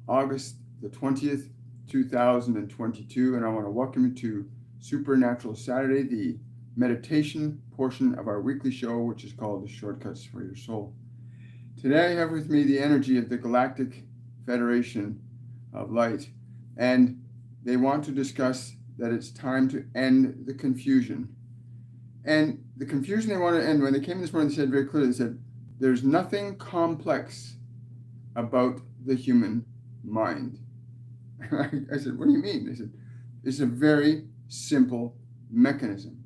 August the 20th, 2022, and I want to welcome you to Supernatural Saturday, the meditation portion of our weekly show, which is called The Shortcuts for Your Soul. Today I have with me the energy of the Galactic Federation of Light, and they want to discuss that it's time to end the confusion. And the confusion they want to end, when they came this morning, they said very clearly, they said, there's nothing complex about the human mind. I said, what do you mean? They said, it's a very simple mechanism.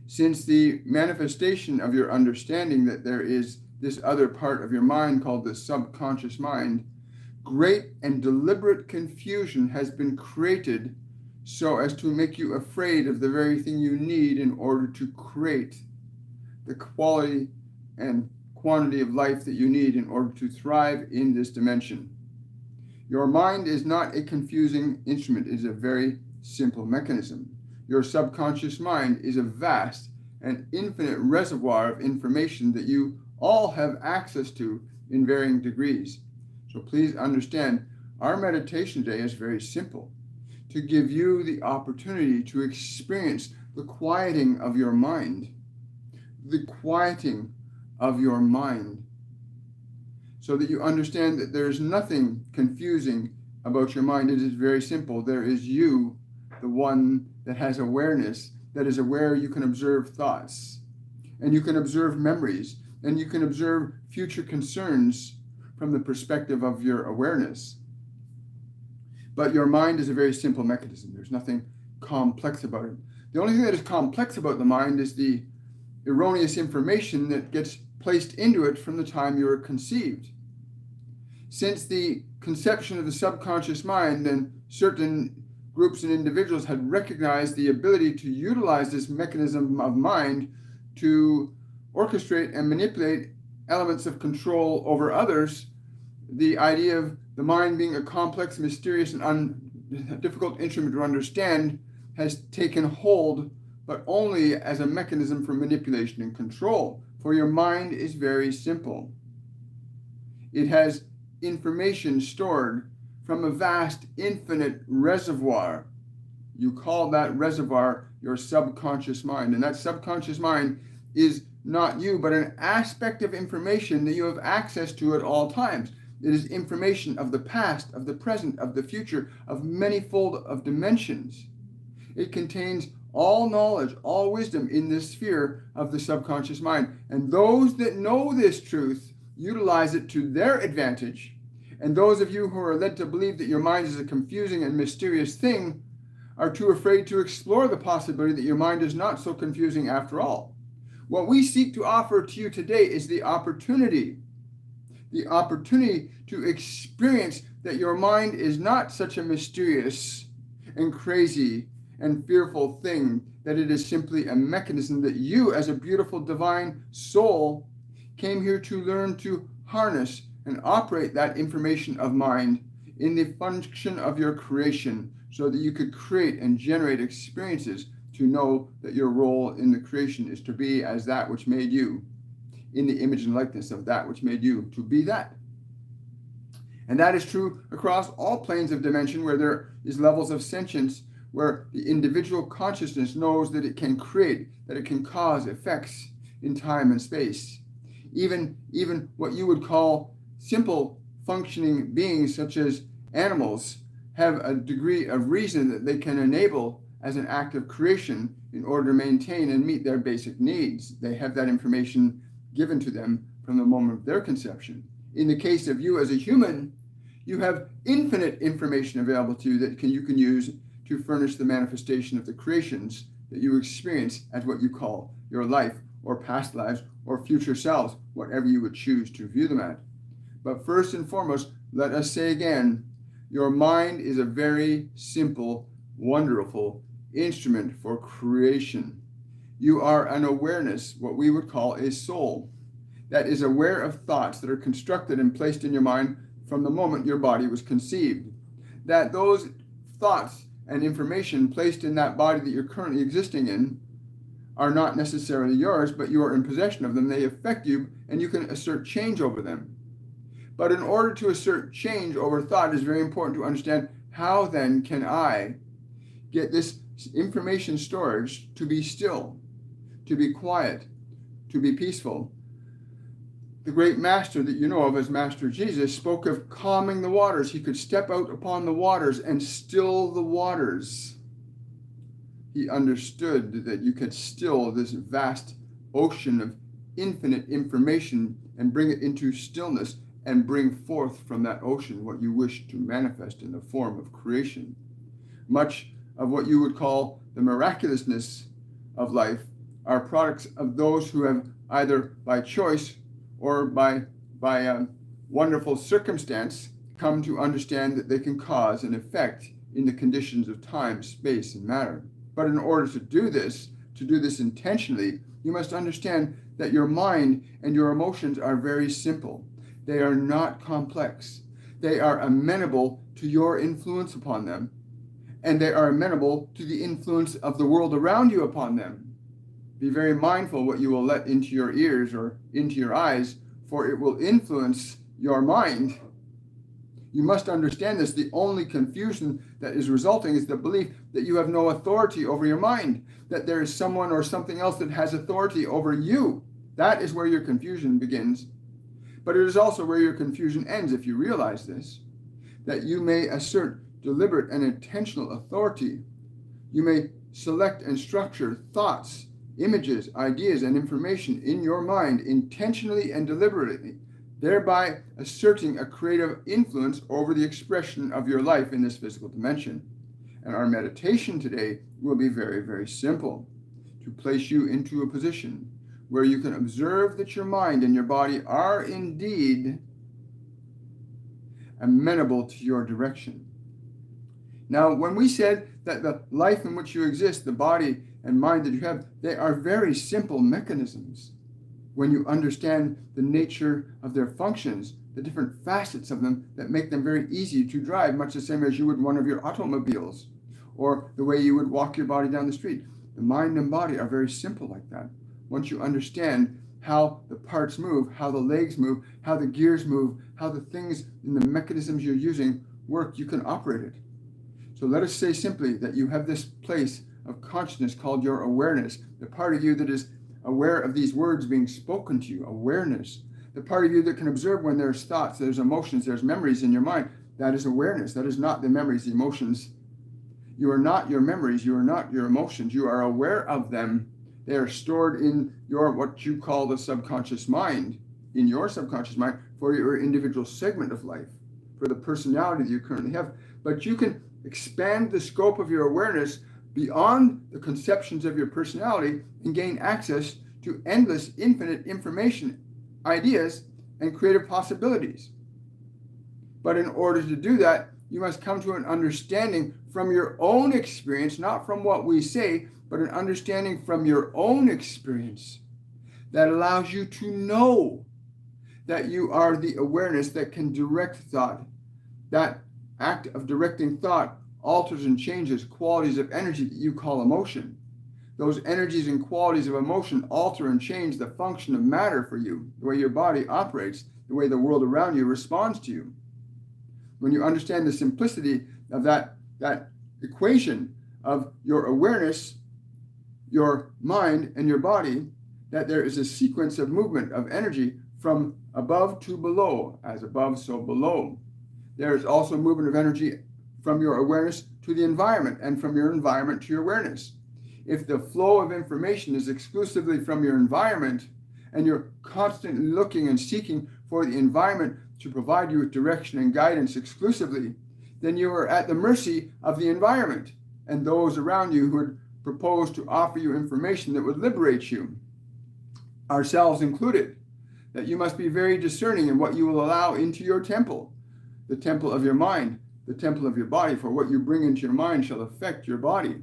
Since the manifestation of your understanding that there is this other part of your mind called the subconscious mind, great and deliberate confusion has been created so as to make you afraid of the very thing you need in order to create the quality and quantity of life that you need in order to thrive in this dimension. Your mind is not a confusing instrument. It is a very simple mechanism. Your subconscious mind is a vast and infinite reservoir of information that you all have access to in varying degrees. So please understand, our meditation today is very simple, to give you the opportunity to experience the quieting of your mind, the quieting of your mind, so that you understand that there's nothing confusing about your mind. It is very simple. There is you, the one that has awareness, that is aware. You can observe thoughts, and you can observe memories, and you can observe future concerns from the perspective of your awareness. But your mind is a very simple mechanism. There's nothing complex about it. The only thing that is complex about the mind is the erroneous information that gets placed into it from the time you were conceived. Since the conception of the subconscious mind, and certain groups and individuals had recognized the ability to utilize this mechanism of mind to orchestrate and manipulate elements of control over others, the idea of the mind being a complex, mysterious, and difficult instrument to understand has taken hold, but only as a mechanism for manipulation and control. For your mind is very simple. It has information stored from a vast, infinite reservoir. You call that reservoir your subconscious mind. And that subconscious mind is not you, but an aspect of information that you have access to at all times. It is information of the past, of the present, of the future, of manyfold of dimensions. It contains all knowledge, all wisdom in this sphere of the subconscious mind. And those that know this truth utilize it to their advantage. And those of you who are led to believe that your mind is a confusing and mysterious thing are too afraid to explore the possibility that your mind is not so confusing after all. What we seek to offer to you today is the opportunity to experience that your mind is not such a mysterious and crazy and fearful thing, that it is simply a mechanism that you, as a beautiful divine soul, came here to learn to harness and operate that information of mind in the function of your creation, so that you could create and generate experiences to know that your role in the creation is to be as that which made you, in the image and likeness of that which made you, to be that. And that is true across all planes of dimension where there is levels of sentience, where the individual consciousness knows that it can create, that it can cause effects in time and space. Even what you would call simple functioning beings, such as animals, have a degree of reason that they can enable as an act of creation in order to maintain and meet their basic needs. They have that information given to them from the moment of their conception. In the case of you as a human, you have infinite information available to you that you can use to furnish the manifestation of the creations that you experience as what you call your life, or past lives, or future selves, whatever you would choose to view them at. But first and foremost, let us say again, your mind is a very simple, wonderful instrument for creation. You are an awareness, what we would call a soul, that is aware of thoughts that are constructed and placed in your mind from the moment your body was conceived. That those thoughts and information placed in that body that you're currently existing in are not necessarily yours, but you are in possession of them. They affect you, and you can assert change over them. But in order to assert change over thought, it is very important to understand how then can I get this information storage to be still, to be quiet, to be peaceful. The great master that you know of as Master Jesus spoke of calming the waters. He could step out upon the waters and still the waters. He understood that you could still this vast ocean of infinite information and bring it into stillness and bring forth from that ocean what you wish to manifest in the form of creation. Much of what you would call the miraculousness of life are products of those who have either by choice or by wonderful circumstance come to understand that they can cause an effect in the conditions of time, space, and matter. But in order to do this intentionally, you must understand that your mind and your emotions are very simple. They are not complex. They are amenable to your influence upon them, and they are amenable to the influence of the world around you upon them. Be very mindful what you will let into your ears or into your eyes, for it will influence your mind. You must understand this. The only confusion that is resulting is the belief that you have no authority over your mind, that there is someone or something else that has authority over you. That is where your confusion begins. But it is also where your confusion ends if you realize this, that you may assert deliberate and intentional authority. You may select and structure thoughts, images, ideas, and information in your mind intentionally and deliberately, thereby asserting a creative influence over the expression of your life in this physical dimension. And our meditation today will be very, very simple, to place you into a position where you can observe that your mind and your body are indeed amenable to your direction. Now, when we said that the life in which you exist, the body and mind that you have, they are very simple mechanisms. When you understand the nature of their functions, the different facets of them that make them very easy to drive, much the same as you would one of your automobiles, or the way you would walk your body down the street. The mind and body are very simple like that. Once you understand how the parts move, how the legs move, how the gears move, how the things in the mechanisms you're using work, you can operate it. So let us say simply that you have this place of consciousness called your awareness, the part of you that is aware of these words being spoken to you, awareness. The part of you that can observe when there's thoughts, there's emotions, there's memories in your mind. That is awareness. That is not the memories, the emotions. You are not your memories. You are not your emotions. You are aware of them. They are stored in your, what you call the subconscious mind, in your subconscious mind for your individual segment of life, for the personality that you currently have. But you can expand the scope of your awareness beyond the conceptions of your personality and gain access to endless, infinite information, ideas, and creative possibilities. But in order to do that, you must come to an understanding from your own experience, not from what we say, but an understanding from your own experience that allows you to know that you are the awareness that can direct thought. That act of directing thought alters and changes qualities of energy that you call emotion. Those energies and qualities of emotion alter and change the function of matter for you, the way your body operates, the way the world around you responds to you. When you understand the simplicity of that equation of your awareness, your mind, and your body, that there is a sequence of movement of energy from above to below, as above, so below. There is also movement of energy from your awareness to the environment and from your environment to your awareness. If the flow of information is exclusively from your environment and you're constantly looking and seeking for the environment to provide you with direction and guidance exclusively, then you are at the mercy of the environment and those around you who would propose to offer you information that would liberate you, ourselves included, that you must be very discerning in what you will allow into your temple, the temple of your mind, the temple of your body, for what you bring into your mind shall affect your body.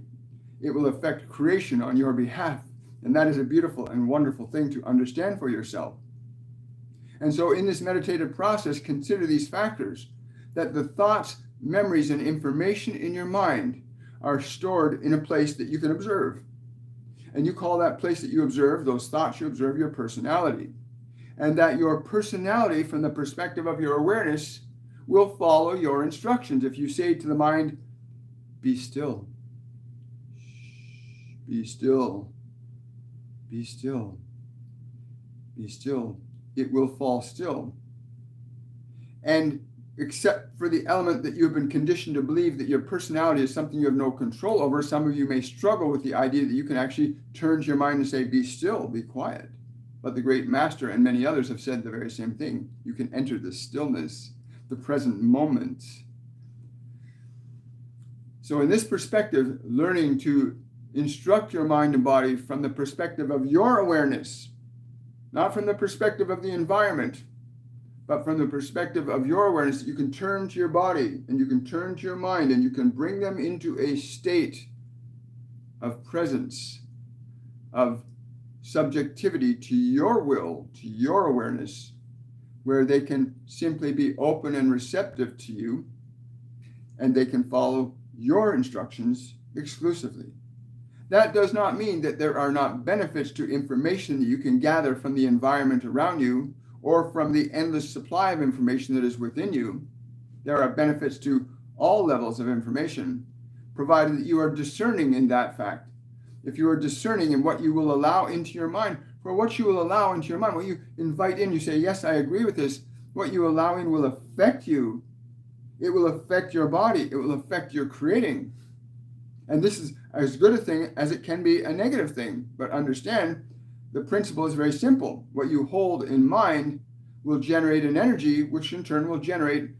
It will affect creation on your behalf, and that is a beautiful and wonderful thing to understand for yourself. And so in this meditative process, consider these factors, that the thoughts, memories, and information in your mind are stored in a place that you can observe. And you call that place that you observe, those thoughts you observe, your personality. and that your personality, from the perspective of your awareness, will follow your instructions. If you say to the mind, be still, be still, be still, be still, it will fall still. And except for the element that you've been conditioned to believe that your personality is something you have no control over, some of you may struggle with the idea that you can actually turn to your mind and say, be still, be quiet. But the great master and many others have said the very same thing. You can enter the stillness, the present moment. So in this perspective, learning to instruct your mind and body from the perspective of your awareness, not from the perspective of the environment, but from the perspective of your awareness, you can turn to your body and you can turn to your mind and you can bring them into a state of presence, of subjectivity to your will, to your awareness, where they can simply be open and receptive to you, and they can follow your instructions exclusively. That does not mean that there are not benefits to information that you can gather from the environment around you or from the endless supply of information that is within you. There are benefits to all levels of information, provided that you are discerning in that fact. If you are discerning in what you will allow into your mind, for what you will allow into your mind, what you invite in, you say, yes, I agree with this. What you allow in will affect you. It will affect your body. It will affect your creating. And this is as good a thing as it can be a negative thing. But understand, the principle is very simple. What you hold in mind will generate an energy, which in turn will generate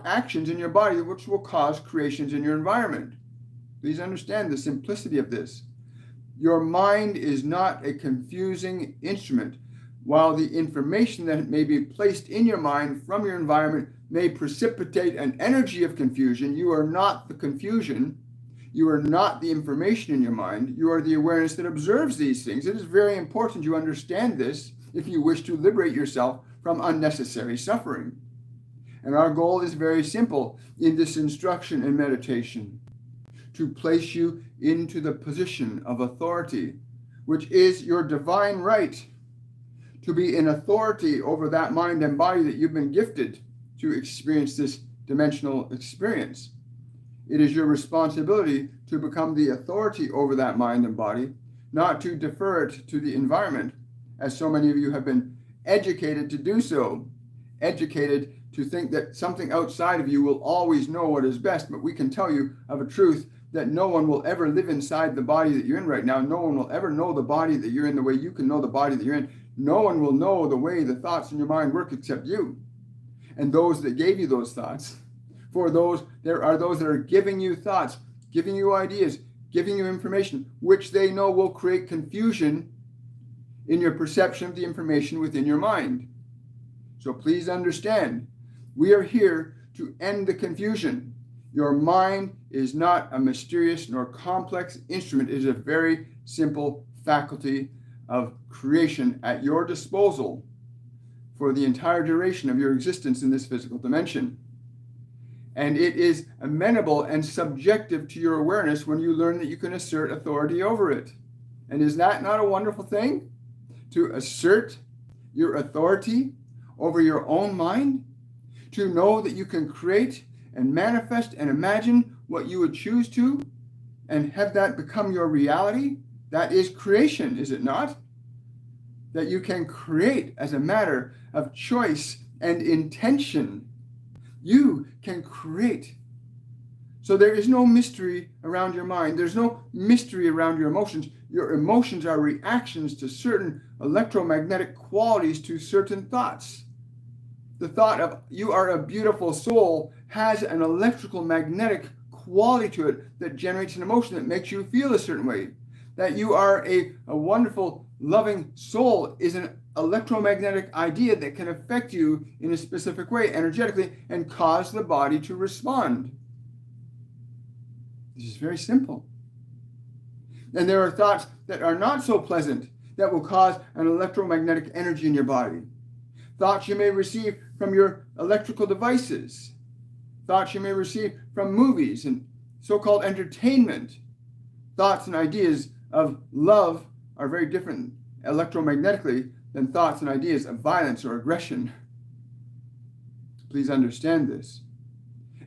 actions in your body, which will cause creations in your environment. Please understand the simplicity of this. Your mind is not a confusing instrument. While the information that may be placed in your mind from your environment may precipitate an energy of confusion, you are not the confusion. You are not the information in your mind. You are the awareness that observes these things. It is very important you understand this if you wish to liberate yourself from unnecessary suffering. And our goal is very simple in this instruction and meditation: to place you into the position of authority, which is your divine right, to be in authority over that mind and body that you've been gifted to experience this dimensional experience. It is your responsibility to become the authority over that mind and body, not to defer it to the environment, as so many of you have been educated to do so, educated to think that something outside of you will always know what is best. But we can tell you of a truth that no one will ever live inside the body that you're in right now. No one will ever know the body that you're in the way you can know the body that you're in. No one will know the way the thoughts in your mind work except you. And those that gave you those thoughts. For those, there are those that are giving you thoughts, giving you ideas, giving you information, which they know will create confusion in your perception of the information within your mind. So please understand, we are here to end the confusion. Your mind is not a mysterious nor complex instrument. It is a very simple faculty of creation at your disposal for the entire duration of your existence in this physical dimension. And it is amenable and subjective to your awareness when you learn that you can assert authority over it. And is that not a wonderful thing? To assert your authority over your own mind? To know that you can create and manifest and imagine what you would choose to and have that become your reality? That is creation, is it not? That you can create as a matter of choice and intention. You can create. So there is no mystery around your mind. There's no mystery around your emotions. Your emotions are reactions to certain electromagnetic qualities, to certain thoughts. The thought of you are a beautiful soul has an electrical magnetic quality to it that generates an emotion that makes you feel a certain way. That you are a wonderful, loving soul is an electromagnetic idea that can affect you in a specific way energetically and cause the body to respond. This is very simple. And there are thoughts that are not so pleasant that will cause an electromagnetic energy in your body. Thoughts you may receive from your electrical devices. Thoughts you may receive from movies and so-called entertainment. Thoughts and ideas of love are very different electromagnetically than thoughts and ideas of violence or aggression. Please understand this.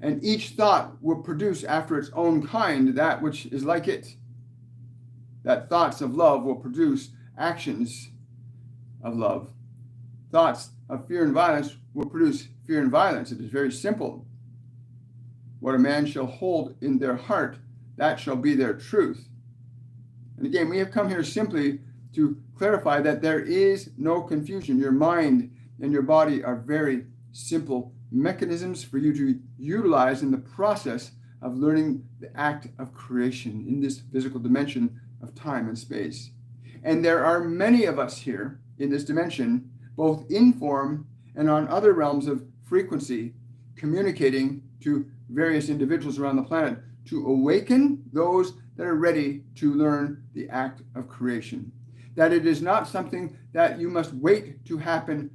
And each thought will produce after its own kind that which is like it. That thoughts of love will produce actions of love. Thoughts of fear and violence will produce fear and violence. It is very simple. What a man shall hold in their heart, that shall be their truth. And again, we have come here simply to clarify that there is no confusion. Your mind and your body are very simple mechanisms for you to utilize in the process of learning the act of creation in this physical dimension of time and space. And there are many of us here in this dimension, both in form and on other realms of frequency, communicating to various individuals around the planet to awaken those that are ready to learn the act of creation. That it is not something that you must wait to happen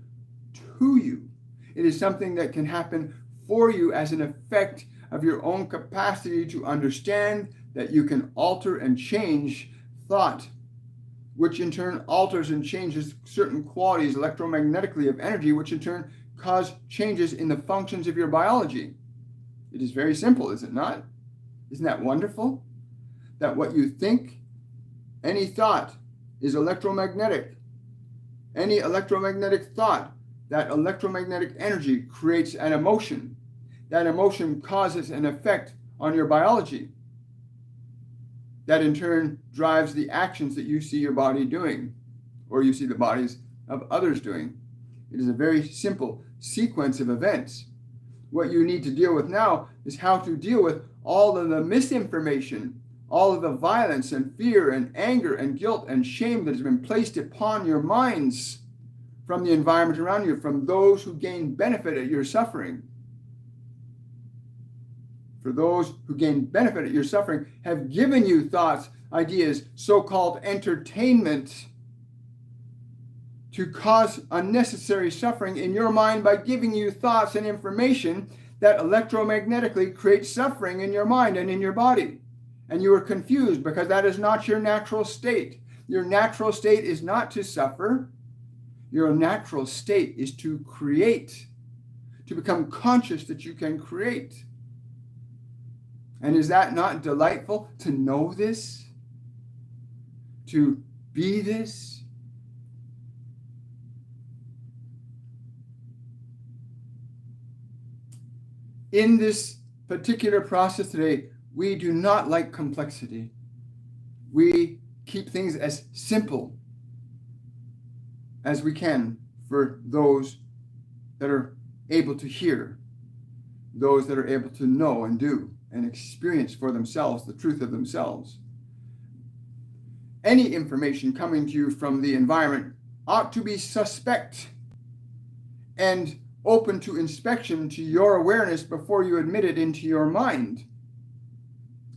to you. It is something that can happen for you as an effect of your own capacity to understand that you can alter and change thought, which in turn alters and changes certain qualities electromagnetically of energy, which in turn cause changes in the functions of your biology. It is very simple, is it not? Isn't that wonderful? That what you think, any thought, is electromagnetic. Any electromagnetic thought, that electromagnetic energy creates an emotion. That emotion causes an effect on your biology. That in turn drives the actions that you see your body doing, or you see the bodies of others doing. It is a very simple sequence of events. What you need to deal with now is how to deal with all of the misinformation, all of the violence and fear and anger and guilt and shame that has been placed upon your minds from the environment around you, from those who gain benefit at your suffering. For those who gain benefit at your suffering have given you thoughts, ideas, so-called entertainment to cause unnecessary suffering in your mind by giving you thoughts and information that electromagnetically create suffering in your mind and in your body. And you are confused because that is not your natural state. Your natural state is not to suffer. Your natural state is to create, to become conscious that you can create. And is that not delightful to know this? To be this? In this particular process today, we do not like complexity. We keep things as simple as we can for those that are able to hear, those that are able to know and do and experience for themselves the truth of themselves. Any information coming to you from the environment ought to be suspect and open to inspection to your awareness before you admit it into your mind.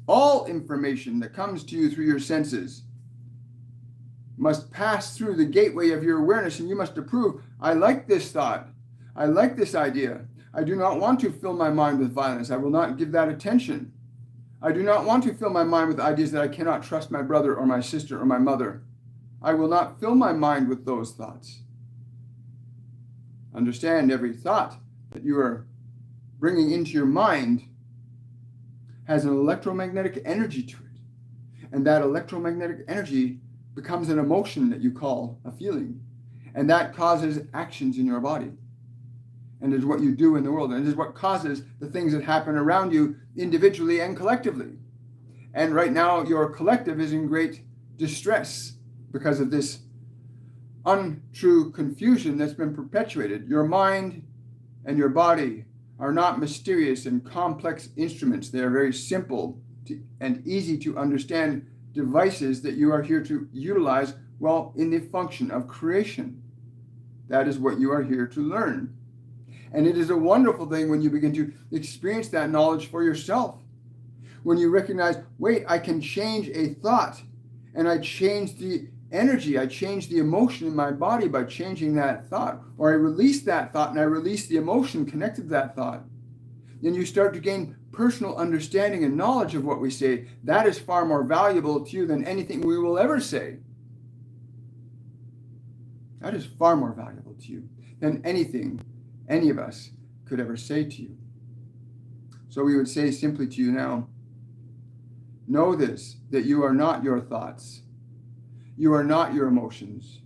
All information that comes to you through your senses must pass through the gateway of your awareness, and you must approve, I like this thought. I like this idea. I do not want to fill my mind with violence. I will not give that attention. I do not want to fill my mind with ideas that I cannot trust my brother or my sister or my mother. I will not fill my mind with those thoughts. Understand, every thought that you are bringing into your mind has an electromagnetic energy to it. And that electromagnetic energy becomes an emotion that you call a feeling. And that causes actions in your body. And is what you do in the world. And it is what causes the things that happen around you individually and collectively. And right now, your collective is in great distress because of this untrue confusion that's been perpetuated. Your mind and your body are not mysterious and complex instruments. They are very simple and easy to understand devices that you are here to utilize well in the function of creation. That is what you are here to learn. And it is a wonderful thing when you begin to experience that knowledge for yourself. When you recognize, wait, I can change a thought, and I change the energy, I change the emotion in my body by changing that thought, or I release that thought and I release the emotion connected to that thought. Then you start to gain personal understanding and knowledge of what we say. That is far more valuable to you than anything we will ever say. That is far more valuable to you than anything any of us could ever say to you. So we would say simply to you now, know this, that you are not your thoughts. You are not your emotions.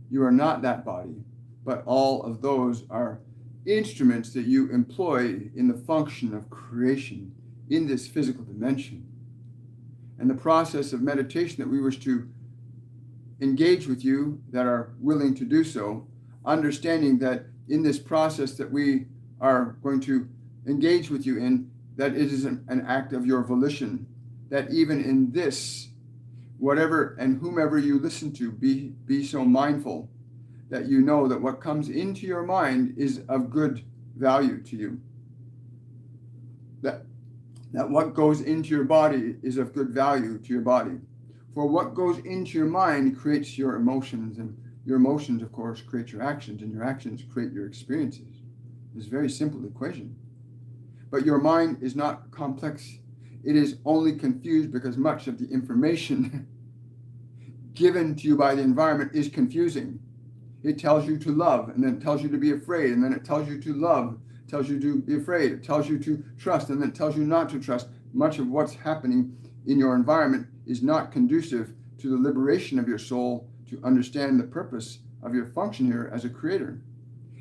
You are not that body, but all of those are instruments that you employ in the function of creation in this physical dimension. And the process of meditation that we wish to engage with you that are willing to do so, understanding that in this process that we are going to engage with you in, that it is an act of your volition, that even in this, whatever and whomever you listen to, be so mindful that you know that what comes into your mind is of good value to you. That what goes into your body is of good value to your body. For what goes into your mind creates your emotions, and your emotions, of course, create your actions, and your actions create your experiences. It's a very simple equation. But your mind is not complex. It is only confused because much of the information given to you by the environment is confusing. It tells you to love, and then it tells you to be afraid, and then it tells you to love, tells you to be afraid, it tells you to trust, and then it tells you not to trust. Much of what's happening in your environment is not conducive to the liberation of your soul to understand the purpose of your function here as a creator.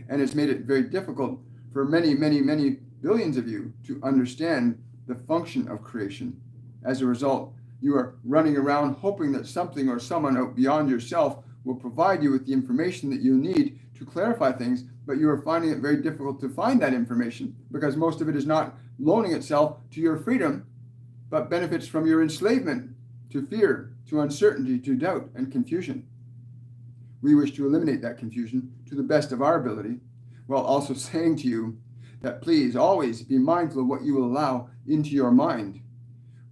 And it's made it very difficult for many, many, many billions of you to understand the function of creation. As a result, you are running around hoping that something or someone out beyond yourself will provide you with the information that you need to clarify things, but you are finding it very difficult to find that information because most of it is not loaning itself to your freedom, but benefits from your enslavement to fear, to uncertainty, to doubt, and confusion. We wish to eliminate that confusion to the best of our ability, while also saying to you that please always be mindful of what you will allow into your mind.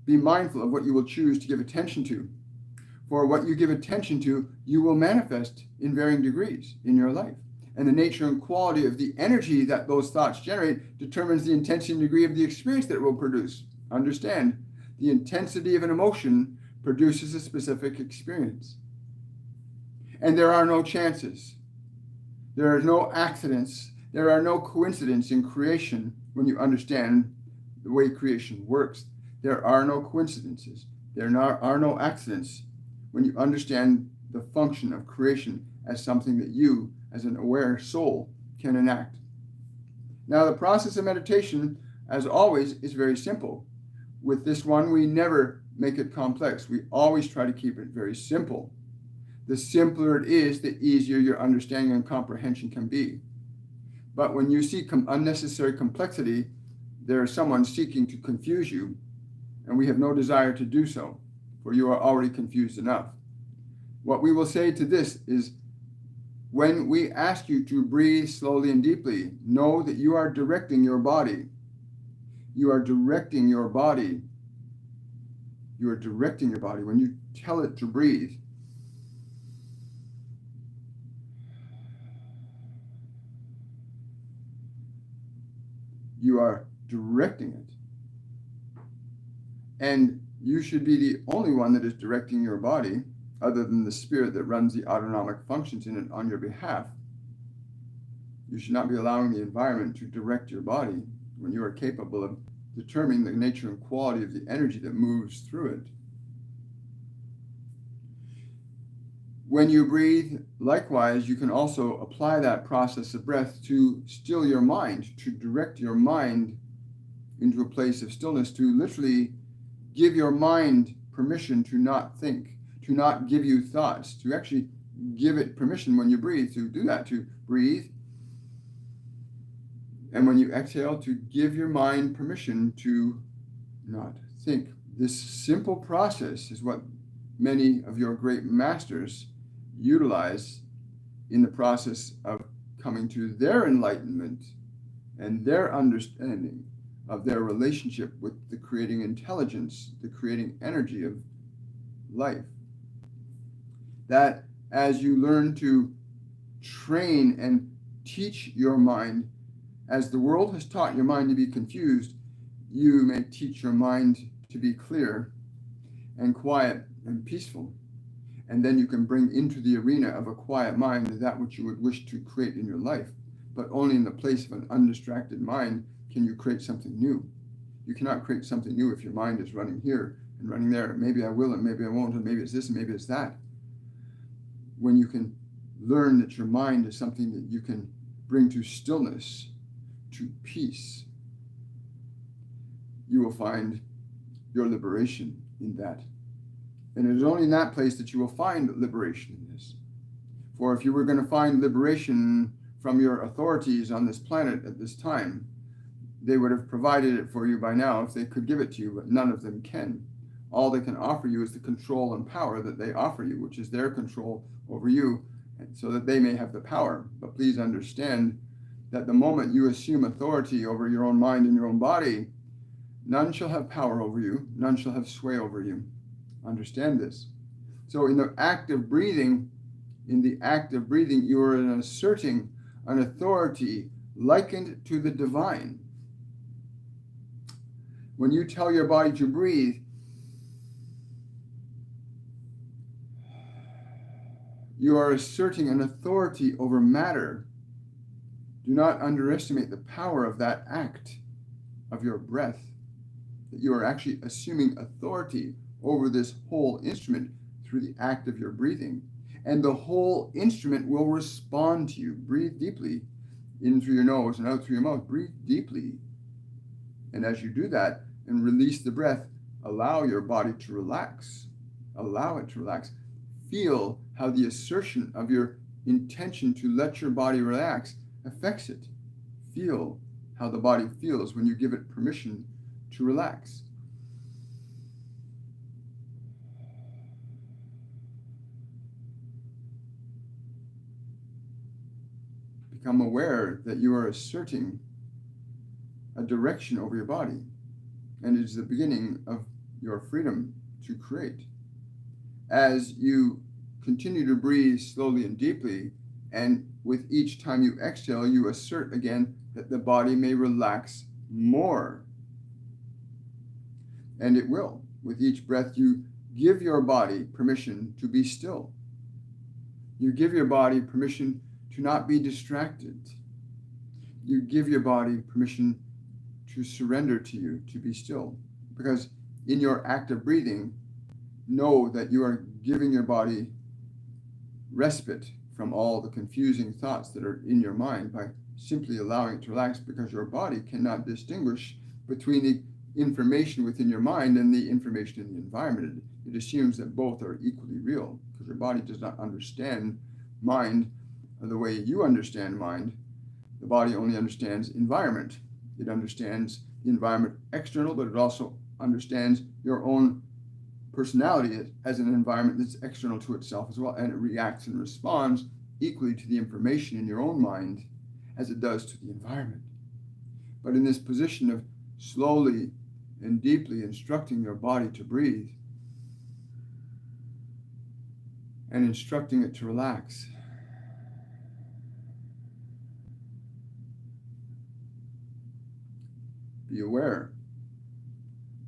Be mindful of what you will choose to give attention to. For what you give attention to, you will manifest in varying degrees in your life. And the nature and quality of the energy that those thoughts generate determines the intensity and degree of the experience that it will produce. Understand, the intensity of an emotion produces a specific experience. And there are no chances. There are no accidents. There are no coincidences in creation when you understand the way creation works. There are no coincidences. There are no accidents when you understand the function of creation as something that you, as an aware soul, can enact. Now, the process of meditation, as always, is very simple. With this one, we never make it complex. We always try to keep it very simple. The simpler it is, the easier your understanding and comprehension can be. But when you see unnecessary complexity, there is someone seeking to confuse you, and we have no desire to do so, for you are already confused enough. What we will say to this is, when we ask you to breathe slowly and deeply, know that you are directing your body. You are directing your body. You are directing your body. When you tell it to breathe, you are directing it. And you should be the only one that is directing your body, other than the spirit that runs the autonomic functions in it on your behalf. You should not be allowing the environment to direct your body when you are capable of determining the nature and quality of the energy that moves through it. When you breathe, likewise, you can also apply that process of breath to still your mind, to direct your mind into a place of stillness, to literally give your mind permission to not think, to not give you thoughts, to actually give it permission when you breathe to do that, to breathe. And when you exhale, to give your mind permission to not think. This simple process is what many of your great masters utilize in the process of coming to their enlightenment and their understanding of their relationship with the creating intelligence, the creating energy of life. That as you learn to train and teach your mind, as the world has taught your mind to be confused, you may teach your mind to be clear and quiet and peaceful. And then you can bring into the arena of a quiet mind that which you would wish to create in your life. But only in the place of an undistracted mind can you create something new. You cannot create something new if your mind is running here and running there. Maybe I will and maybe I won't, and maybe it's this and maybe it's that. When you can learn that your mind is something that you can bring to stillness, to peace, you will find your liberation in that. And it is only in that place that you will find liberation in this. For if you were going to find liberation from your authorities on this planet at this time, they would have provided it for you by now if they could give it to you, but none of them can. All they can offer you is the control and power that they offer you, which is their control over you, so that they may have the power. But please understand that the moment you assume authority over your own mind and your own body, none shall have power over you, none shall have sway over you. Understand this. So in the act of breathing, you are asserting an authority likened to the divine. When you tell your body to breathe, you are asserting an authority over matter. Do not underestimate the power of that act of your breath, that you are actually assuming authority over this whole instrument through the act of your breathing. And the whole instrument will respond to you. Breathe deeply in through your nose and out through your mouth. Breathe deeply. And as you do that and release the breath, allow your body to relax. Allow it to relax. Feel how the assertion of your intention to let your body relax affects it. Feel how the body feels when you give it permission to relax. Become aware that you are asserting a direction over your body, and it is the beginning of your freedom to create. As you continue to breathe slowly and deeply, and with each time you exhale, you assert again that the body may relax more. And it will. With each breath, you give your body permission to be still. You give your body permission to not be distracted. You give your body permission to surrender to you, to be still. Because in your act of breathing, know that you are giving your body respite from all the confusing thoughts that are in your mind by simply allowing it to relax, because your body cannot distinguish between the information within your mind and the information in the environment. It assumes that both are equally real, because your body does not understand mind the way you understand mind. The body only understands environment. It understands the environment external, but it also understands your own personality as an environment that's external to itself as well, and it reacts and responds equally to the information in your own mind as it does to the environment. But in this position of slowly and deeply instructing your body to breathe and instructing it to relax, be aware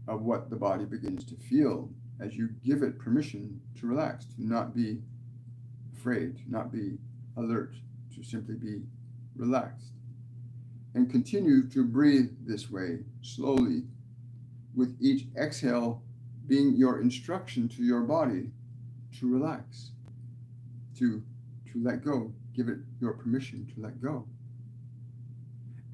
of what the body begins to feel as you give it permission to relax, to not be afraid, to not be alert, to simply be relaxed. And continue to breathe this way, slowly, with each exhale being your instruction to your body to relax, to let go. Give it your permission to let go.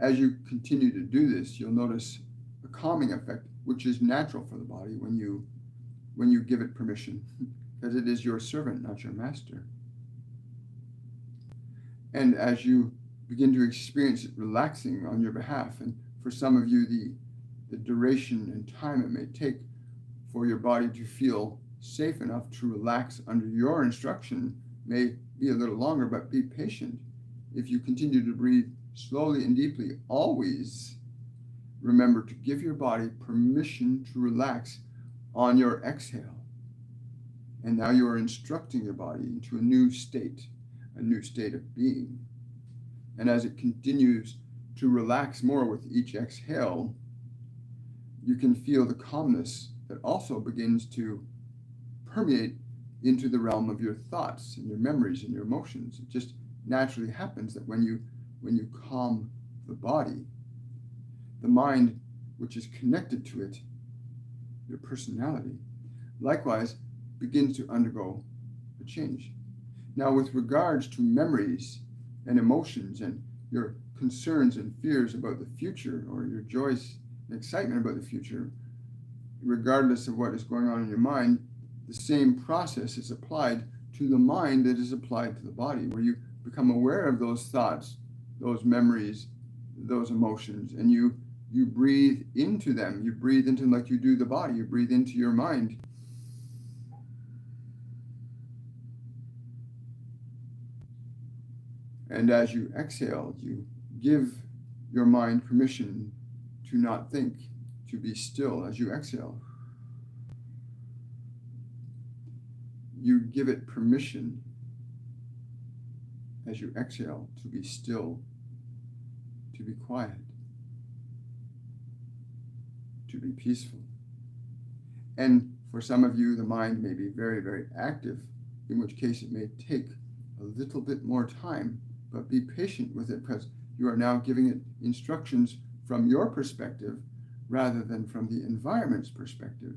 As you continue to do this, you'll notice a calming effect, which is natural for the body when you give it permission, because it is your servant, not your master. And as you begin to experience it relaxing on your behalf, and for some of you, the duration and time it may take for your body to feel safe enough to relax under your instruction may be a little longer, but be patient. If you continue to breathe slowly and deeply, always remember to give your body permission to relax on your exhale. And now you are instructing your body into a new state of being. And as it continues to relax more with each exhale, you can feel the calmness that also begins to permeate into the realm of your thoughts and your memories and your emotions. It just naturally happens that when you calm the body, the mind, which is connected to it, your personality, likewise begins to undergo a change. Now, with regards to memories and emotions and your concerns and fears about the future, or your joys and excitement about the future, regardless of what is going on in your mind, the same process is applied to the mind that is applied to the body, where you become aware of those thoughts, those memories, those emotions, and you breathe into them. You breathe into them like you do the body. You breathe into your mind. And as you exhale, you give your mind permission to not think, to be still as you exhale. You give it permission as you exhale to be still, to be quiet, to be peaceful. And for some of you, the mind may be very, very active, in which case it may take a little bit more time, but be patient with it, because you are now giving it instructions from your perspective rather than from the environment's perspective.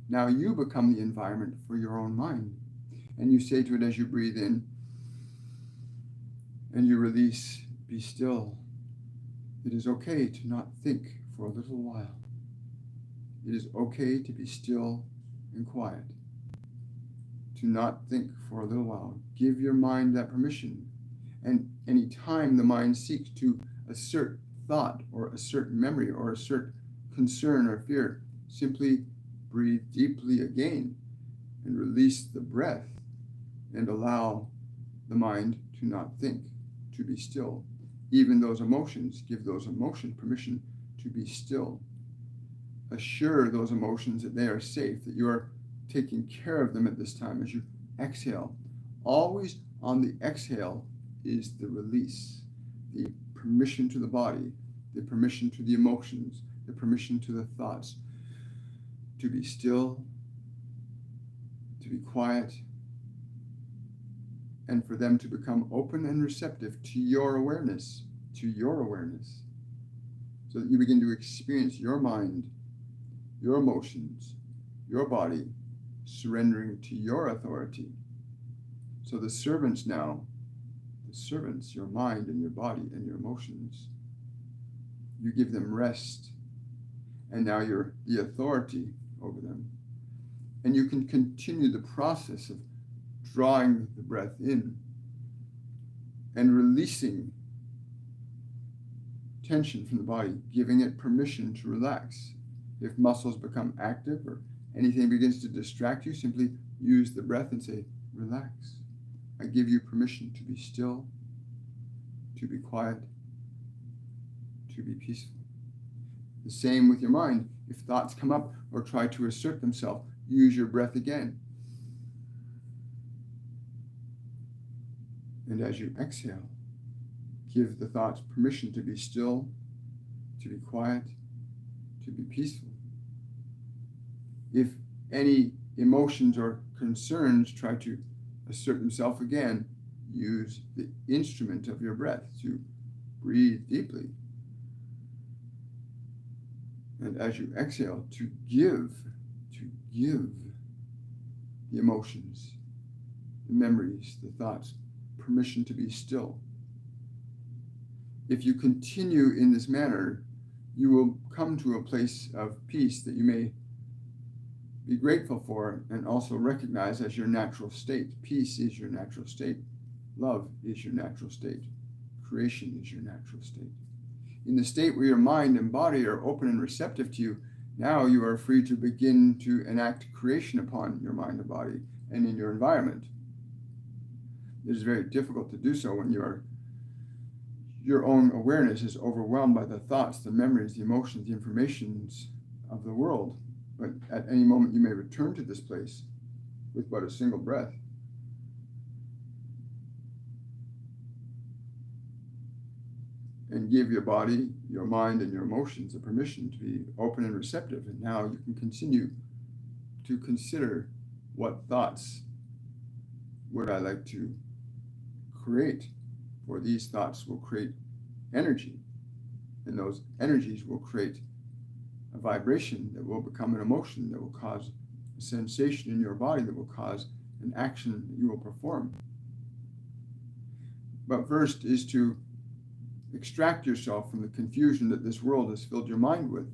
Now you become the environment for your own mind. And you say to it as you breathe in and you release, be still. It is okay to not think for a little while. It is okay to be still and quiet, to not think for a little while. Give your mind that permission. And any time the mind seeks to assert thought or assert memory or assert concern or fear, simply breathe deeply again and release the breath and allow the mind to not think, to be still. Even those emotions, give those emotions permission to be still. Assure those emotions that they are safe, that you are taking care of them at this time as you exhale. Always on the exhale is the release, the permission to the body, the permission to the emotions, the permission to the thoughts to be still, to be quiet, and for them to become open and receptive to your awareness, so that you begin to experience your mind, your emotions, your body surrendering to your authority. So the servants, your mind and your body and your emotions, you give them rest, and now you're the authority over them. And you can continue the process of drawing the breath in and releasing tension from the body, giving it permission to relax. If muscles become active or anything begins to distract you, simply use the breath and say, relax. I give you permission to be still, to be quiet, to be peaceful. The same with your mind. If thoughts come up or try to assert themselves, use your breath again. And as you exhale, give the thoughts permission to be still, to be quiet, to be peaceful. If any emotions or concerns try to assert themselves again, use the instrument of your breath to breathe deeply. And as you exhale, to give the emotions, the memories, the thoughts, permission to be still. If you continue in this manner, you will come to a place of peace that you may be grateful for and also recognize as your natural state. Peace is your natural state. Love is your natural state. Creation is your natural state. In the state where your mind and body are open and receptive to you, now you are free to begin to enact creation upon your mind and body and in your environment. It is very difficult to do so when your own awareness is overwhelmed by the thoughts, the memories, the emotions, the informations of the world. But at any moment you may return to this place with but a single breath. And give your body, your mind, and your emotions the permission to be open and receptive. And now you can continue to consider what thoughts would I like to create? For these thoughts will create energy, and those energies will create a vibration that will become an emotion that will cause a sensation in your body that will cause an action that you will perform. But first is to extract yourself from the confusion that this world has filled your mind with.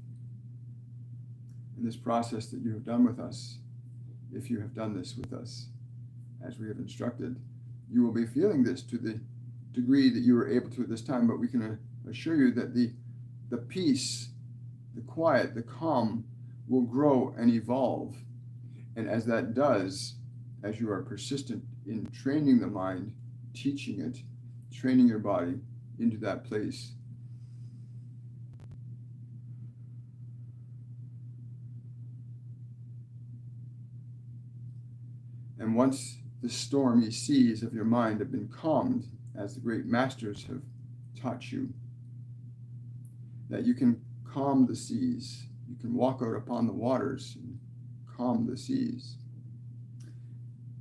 In this process that you have done with us, if you have done this with us, as we have instructed, you will be feeling this to the degree that you were able to at this time, but we can assure you that the peace, the quiet, the calm will grow and evolve. And as that does, as you are persistent in training the mind, teaching it, training your body into that place, and once the stormy seas of your mind have been calmed, as the great masters have taught you, that you can calm the seas, you can walk out upon the waters and calm the seas.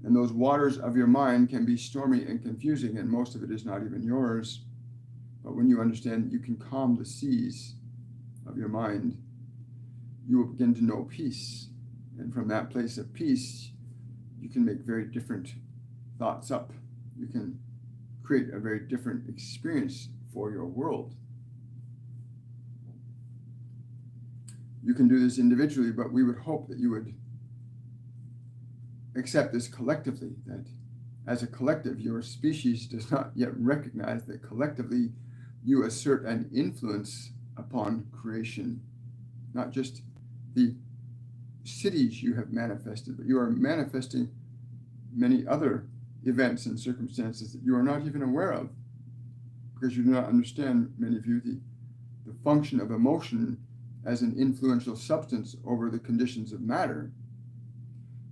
And those waters of your mind can be stormy and confusing, and most of it is not even yours. But when you understand that you can calm the seas of your mind, you will begin to know peace. And from that place of peace, you can make very different thoughts up. You can create a very different experience for your world. You can do this individually, but we would hope that you would accept this collectively, that as a collective, your species does not yet recognize that collectively you assert an influence upon creation, not just the cities you have manifested, but you are manifesting many other events and circumstances that you are not even aware of, because you do not understand, many of you, the function of emotion as an influential substance over the conditions of matter.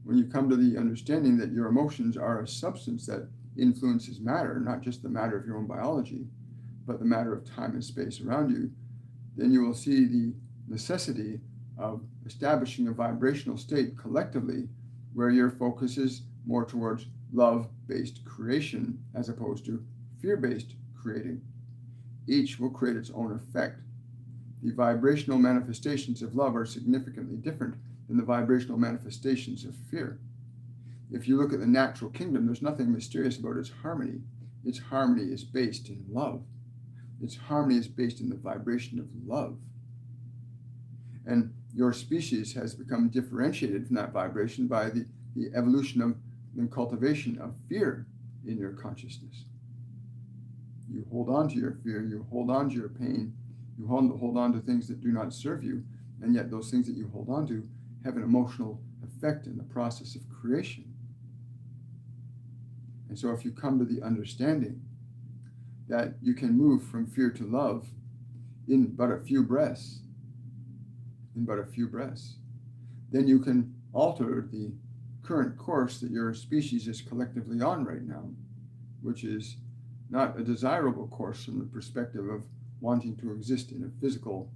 When you come to the understanding that your emotions are a substance that influences matter, not just the matter of your own biology, but the matter of time and space around you, then you will see the necessity of establishing a vibrational state collectively where your focus is more towards love-based creation as opposed to fear-based creating. Each will create its own effect. The vibrational manifestations of love are significantly different than the vibrational manifestations of fear. If you look at the natural kingdom, there's nothing mysterious about its harmony. Its harmony is based in love. Its harmony is based in the vibration of love. And your species has become differentiated from that vibration by the evolution of and cultivation of fear in your consciousness. You hold on to your fear, you hold on to your pain, you hold on to things that do not serve you, and yet those things that you hold on to have an emotional effect in the process of creation. And so if you come to the understanding that you can move from fear to love in but a few breaths, then you can alter the current course that your species is collectively on right now, which is not a desirable course from the perspective of wanting to exist in a physical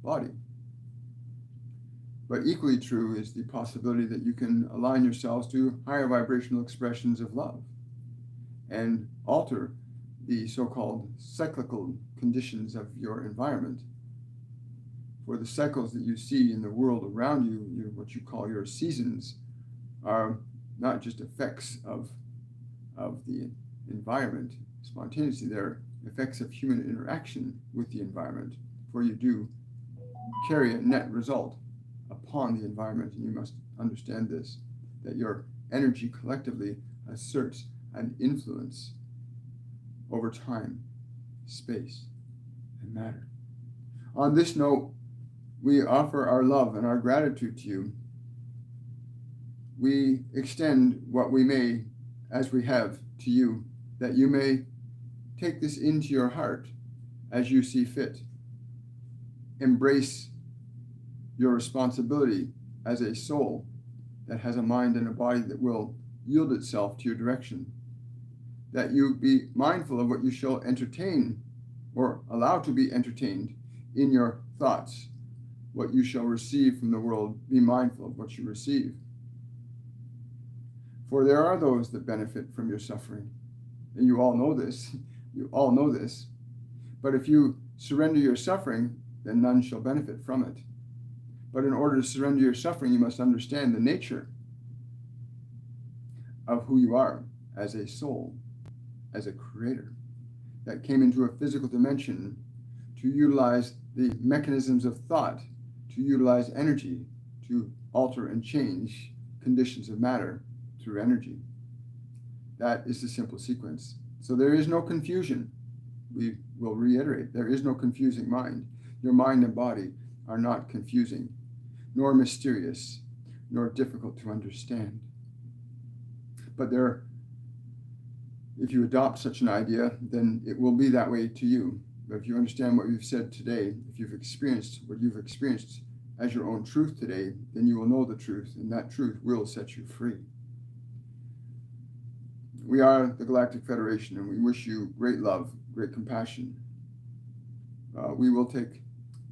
body. But equally true is the possibility that you can align yourselves to higher vibrational expressions of love and alter the so-called cyclical conditions of your environment. For the cycles that you see in the world around you, what you call your seasons, are not just effects of the environment spontaneously, they're effects of human interaction with the environment, for you do carry a net result upon the environment, and you must understand this, that your energy collectively asserts an influence over time, space, and matter. On this note, we offer our love and our gratitude to you. We extend what we may, as we have, to you, that you may take this into your heart as you see fit. Embrace your responsibility as a soul that has a mind and a body that will yield itself to your direction. That you be mindful of what you shall entertain or allow to be entertained in your thoughts. What you shall receive from the world, be mindful of what you receive. For there are those that benefit from your suffering. And you all know this. You all know this. But if you surrender your suffering, then none shall benefit from it. But in order to surrender your suffering, you must understand the nature of who you are as a soul, as a creator that came into a physical dimension to utilize the mechanisms of thought, to utilize energy, to alter and change conditions of matter through energy. That is the simple sequence. So there is no confusion. We will reiterate, there is no confusing mind. Your mind and body are not confusing, nor mysterious, nor difficult to understand. But if you adopt such an idea, then it will be that way to you. But if you understand what we've said today, if you've experienced what you've experienced as your own truth today, then you will know the truth, and that truth will set you free. We are the Galactic Federation, and we wish you great love, great compassion. We will take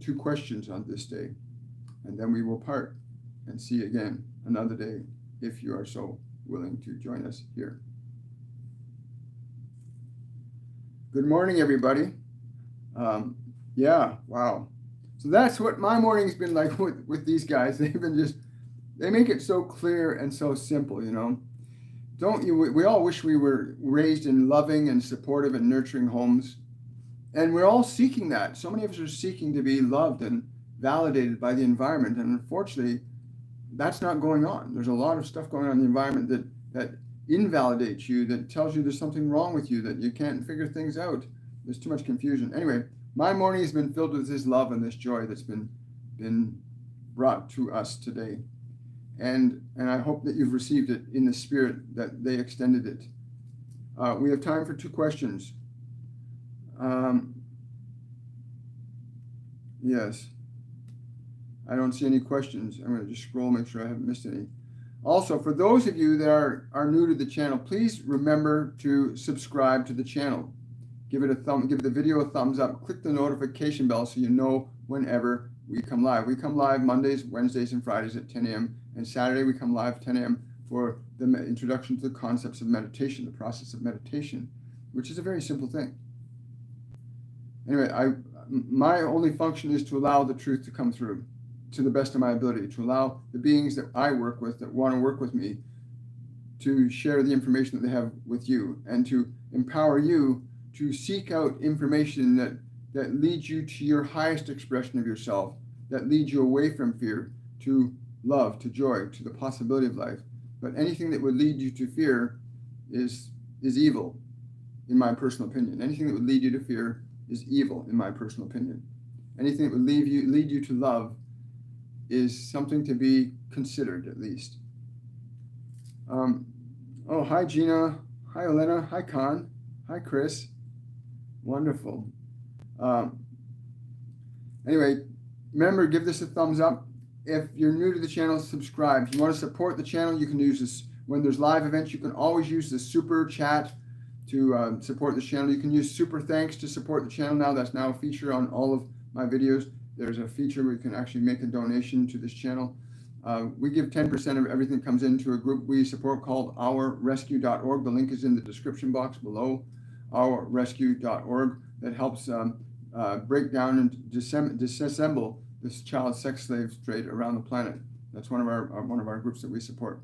2 questions on this day, and then we will part and see again another day, if you are so willing to join us here. Good morning, everybody. Yeah, wow. So that's what my morning's been like with these guys. They've been they make it so clear and so simple, you know. Don't you? We all wish we were raised in loving and supportive and nurturing homes. And we're all seeking that. So many of us are seeking to be loved and validated by the environment. And unfortunately, that's not going on. There's a lot of stuff going on in the environment that invalidates you, that tells you there's something wrong with you, that you can't figure things out. There's too much confusion. Anyway, my morning has been filled with this love and this joy that's been brought to us today. And I hope that you've received it in the spirit that they extended it. We have time for 2 questions. Yes. I don't see any questions. I'm going to just scroll, make sure I haven't missed any. Also, for those of you that are new to the channel, please remember to subscribe to the channel. Give the video a thumbs up. Click the notification bell so you know whenever we come live. We come live Mondays, Wednesdays, and Fridays at 10 a.m. And Saturday we come live 10 a.m. for the introduction to the concepts of meditation, the process of meditation, which is a very simple thing. Anyway, my only function is to allow the truth to come through to the best of my ability, to allow the beings that I work with, that want to work with me, to share the information that they have with you, and to empower you to seek out information that leads you to your highest expression of yourself, that leads you away from fear, to love, to joy, to the possibility of life. But anything that would lead you to fear is evil, in my personal opinion. Anything that would lead you to fear is evil, in my personal opinion. Anything that would lead you to love is something to be considered, at least. Oh, hi, Gina. Hi, Elena. Hi, Con. Hi, Chris. Wonderful. Anyway, remember, give this a thumbs up. If you're new to the channel, subscribe. If you want to support the channel, you can use this. When there's live events, you can always use the super chat to support the channel. You can use super thanks to support the channel now. That's now a feature on all of my videos. There's a feature where you can actually make a donation to this channel. We give 10% of everything that comes into a group we support called ourrescue.org. The link is in the description box below, ourrescue.org, that helps break down and disassemble this child sex slave trade around the planet. That's one of our groups that we support.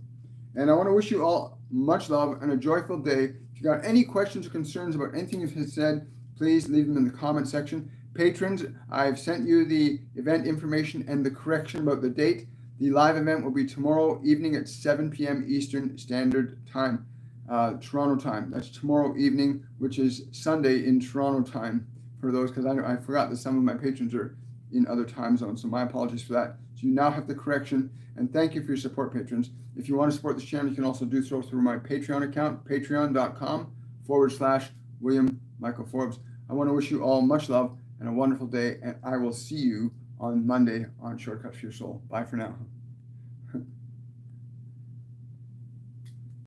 And I want to wish you all much love and a joyful day. If you got any questions or concerns about anything you've said, please leave them in the comment section. Patrons, I've sent you the event information and the correction about the date. The live event will be tomorrow evening at 7 p.m. Eastern Standard Time, Toronto time. That's tomorrow evening, which is Sunday in Toronto time for those, because I forgot that some of my patrons are in other time zones, so my apologies for that. So you now have the correction, and thank you for your support, patrons. If you want to support this channel, you can also do so through my Patreon account, patreon.com/William Michael Forbes. I want to wish you all much love and a wonderful day, and I will see you on Monday on Shortcuts for Your Soul. Bye for now.